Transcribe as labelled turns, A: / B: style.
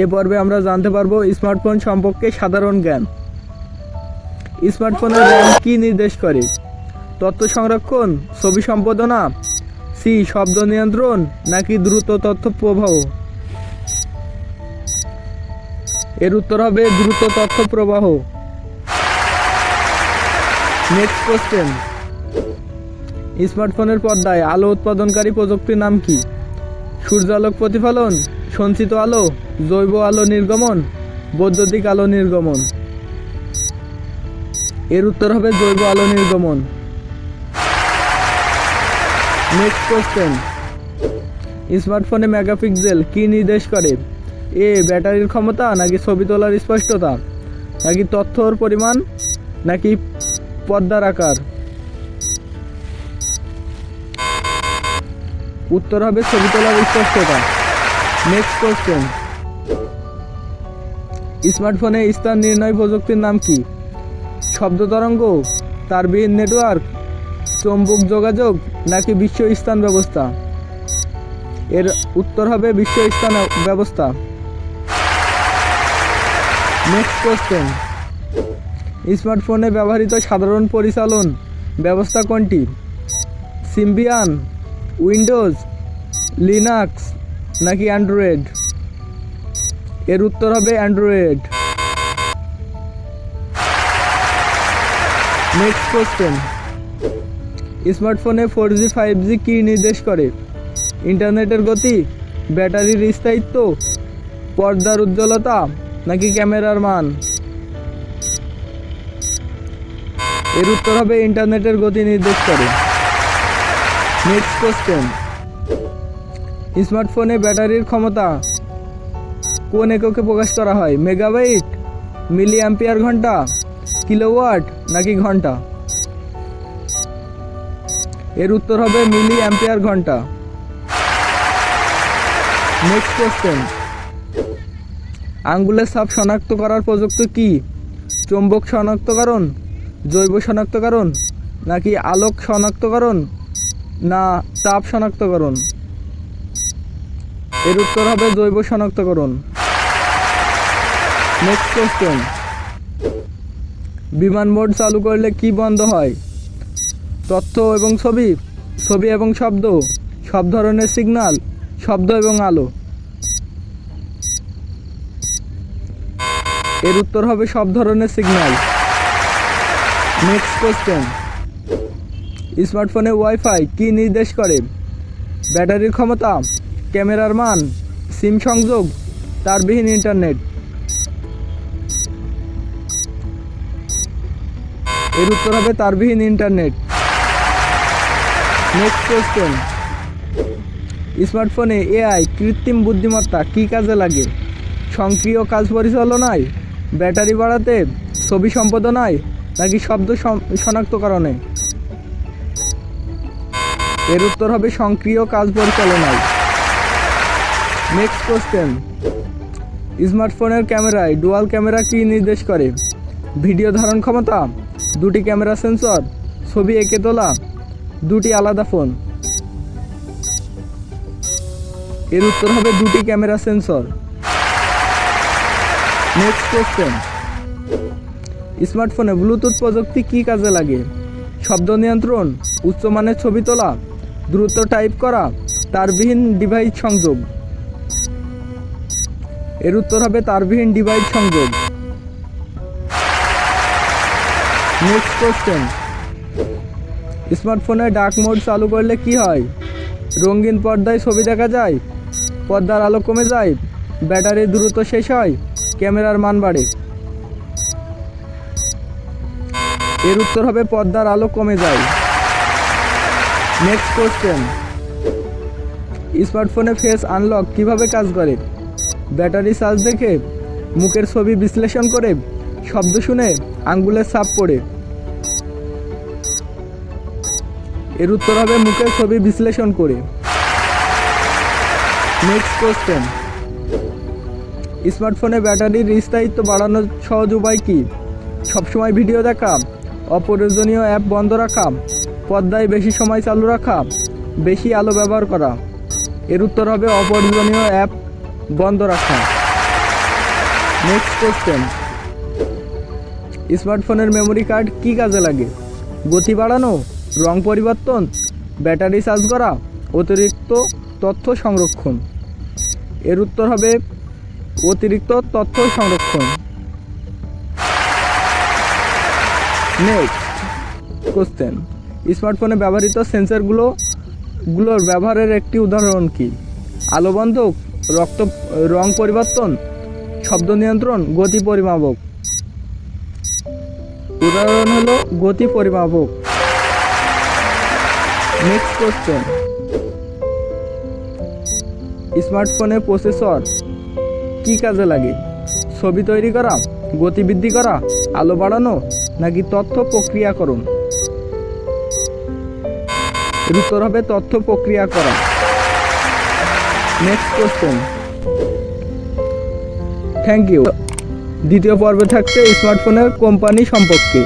A: এ পর্বে আমরা জানতে পারবো স্মার্টফোন সম্পর্কে সাধারণ জ্ঞান। স্মার্টফোনের র্যাম কী নির্দেশ করে? তথ্য সংরক্ষণ, ছবি সম্পাদনা, সি শব্দ নিয়ন্ত্রণ নাকি দ্রুত তথ্য প্রবাহ? এর উত্তর হবে দ্রুত তথ্য প্রবাহ। নেক্সট কোশ্চেন, স্মার্টফোনের পর্দায় আলো উৎপাদনকারী প্রযুক্তির নাম কি? সূর্যালোক প্রতিফলন, সঞ্চিত আলো, জৈব আলো নির্গমন, বৈদ্যুতিক আলো নির্গমন। এর উত্তর হবে জৈব আলো নির্গমন। নেক্সট কোশ্চেন, স্মার্টফোনে মেগাপিক্সেল কি নির্দেশ করে? এ ব্যাটারির ক্ষমতা নাকি ছবি তোলার স্পষ্টতা নাকি তথ্যর পরিমাণ নাকি পর্দার আকার? উত্তর হবে ছবি তোলার স্পষ্টতা। নেক্সট কোশ্চেন, স্মার্টফোনে স্থান নির্ণয় প্রযুক্তির নাম কি? শব্দ তরঙ্গ, তারবিহীন নেটওয়ার্ক, চৌম্বক যোগাযোগ নাকি বিশ্ব স্থান ব্যবস্থা? এর উত্তর হবে বিশ্ব স্থান ব্যবস্থা। নেক্সট কোশ্চেন, স্মার্টফোনে ব্যবহৃত সাধারণ পরিচালন ব্যবস্থা কোনটি? সিম্বিয়ান, উইন্ডোজ, লিনাক্স নাকি অ্যান্ড্রয়েড? এর উত্তর হবে অ্যান্ড্রয়েড। নেক্সট কোশ্চেন, স্মার্টফোনে 4G 5G কি নির্দেশ করে? ইন্টারনেটের গতি, ব্যাটারির স্থায়িত্ব, পর্দার উজ্জ্বলতা নাকি ক্যামেরার মান? এর উত্তর হবে ইন্টারনেটের গতি নির্দেশ করে। নেক্সট কোশ্চেন, স্মার্টফোনে ব্যাটারির ক্ষমতা কোন এককে প্রকাশ করা হয়? মেগাবাইট, মিলি অ্যাম্পিয়ার ঘন্টা, কিলোওয়াট নাকি ঘন্টা? এর উত্তর হবে মিলি অ্যাম্পিয়ার ঘন্টা। নেক্সট কোশ্চেন, আঙ্গুলের ছাপ শনাক্ত করার প্রযুক্তি কি? চৌম্বক শনাক্তকরণ, জৈব শনাক্তকরণ নাকি আলোক শনাক্তকরণ না তাপ শনাক্তকরণ? এর উত্তর হবে জৈব শনাক্তকরণ। নেক্সট কোশ্চেন, বিমান মোড চালু করলে কি বন্ধ হয়? তথ্য এবং ছবি, ছবি এবং শব্দ, সব ধরনের সিগন্যাল, শব্দ এবং আলো? এর উত্তর হবে সব ধরনের সিগন্যাল। নেক্সট কোশ্চেন, স্মার্টফোনে ওয়াইফাই কি নির্দেশ করে? ব্যাটারির ক্ষমতা, ক্যামেরার মান, সিম সংযোগ, তারবিহীন ইন্টারনেট? এর উত্তর হবে তারবিহীন ইন্টারনেট। নেক্সট কোশ্চেন, স্মার্টফোনে এআই কৃত্রিম বুদ্ধিমত্তা কি কাজে লাগে? সক্রিয় কাজ পরিচালনায়, ব্যাটারি বাড়াতে, ছবি সম্পাদনায় নাকি শব্দ শনাক্তকরণে? এর উত্তর হবে সক্রিয় কাজ পরিচালনায়। নেক্সট কোশ্চেন, স্মার্টফোনের ক্যামেরায় ডুয়াল ক্যামেরা কি নির্দেশ করে? ভিডিও ধারণ ক্ষমতা, দুটি ক্যামেরা সেন্সর, ছবি এঁকে তোলা, দুটি আলাদা ফোন? এর উত্তর হবে দুটি ক্যামেরা সেন্সর। নেক্সট কোশ্চেন, স্মার্টফোনে ব্লুটুথ প্রযুক্তি কি কাজে লাগে? শব্দ নিয়ন্ত্রণ, উচ্চমানের ছবি তোলা, দ্রুত টাইপ করা, তারবিহীন ডিভাইস সংযোগ? এর উত্তর হবে তারবিহীন ডিভাইস সংযোগ। নেক্সট কোশ্চেন, স্মার্টফোনে ডার্ক মোড চালু করলে কি হয়? রঙিন পর্দায় ছবি দেখা যায়, পর্দার আলো কমে যায়, ব্যাটারি দ্রুত শেষ হয়, ক্যামেরার মান বাড়ে? এর উত্তর হবে পর্দার আলো কমে যায়। নেক্সট কোশ্চেন, স্মার্টফোনে ফেস আনলক কিভাবে কাজ করে? ব্যাটারি চার্জ দেখে, মুখের ছবি বিশ্লেষণ করে, শব্দ শুনে, আঙ্গুলের ছাপ পড়ে? এর উত্তর হবে মুখের ছবি বিশ্লেষণ করে। নেক্সট কোশ্চেন, স্মার্টফোনে ব্যাটারির স্থায়িত্ব বাড়ানোর সহজ উপায় কি? সবসময় ভিডিও দেখা, অপ্রয়োজনীয় অ্যাপ বন্ধ রাখা, পর্দায় বেশি সময় চালু রাখা, বেশি আলো ব্যবহার করা? এর উত্তর হবে অপ্রয়োজনীয় অ্যাপ বন্ধ রাখা। নেক্সট কোশ্চেন, স্মার্টফোনের মেমোরি কার্ড কী কাজে লাগে? গতি বাড়ানো, রং পরিবর্তন, ব্যাটারি চার্জ করা, অতিরিক্ত তথ্য সংরক্ষণ। এর উত্তর হবে অতিরিক্ত তথ্য সংরক্ষণ। নেক্সট কোশ্চেন, স্মার্টফোনে ব্যবহৃত সেন্সরগুলোর ব্যবহারের একটি উদাহরণ কি? আলোবন্ধক, রং পরিবর্তন, শব্দ নিয়ন্ত্রণ, গতি পরিমাপক। উদাহরণ হলো গতি পরিমাপক। নেক্সট কোশ্চেন, স্মার্টফোনের প্রসেসর কী কাজে লাগে? ছবি তৈরি করা, গতি বৃদ্ধি করা, আলো বাড়ানো, নাকি তথ্য প্রক্রিয়াকরণ? এর উত্তর হবে তথ্য প্রক্রিয়া করা। Next question, thank you. দ্বিতীয় পর্বে থাকছে স্মার্টফোনের কোম্পানি সম্পর্কে।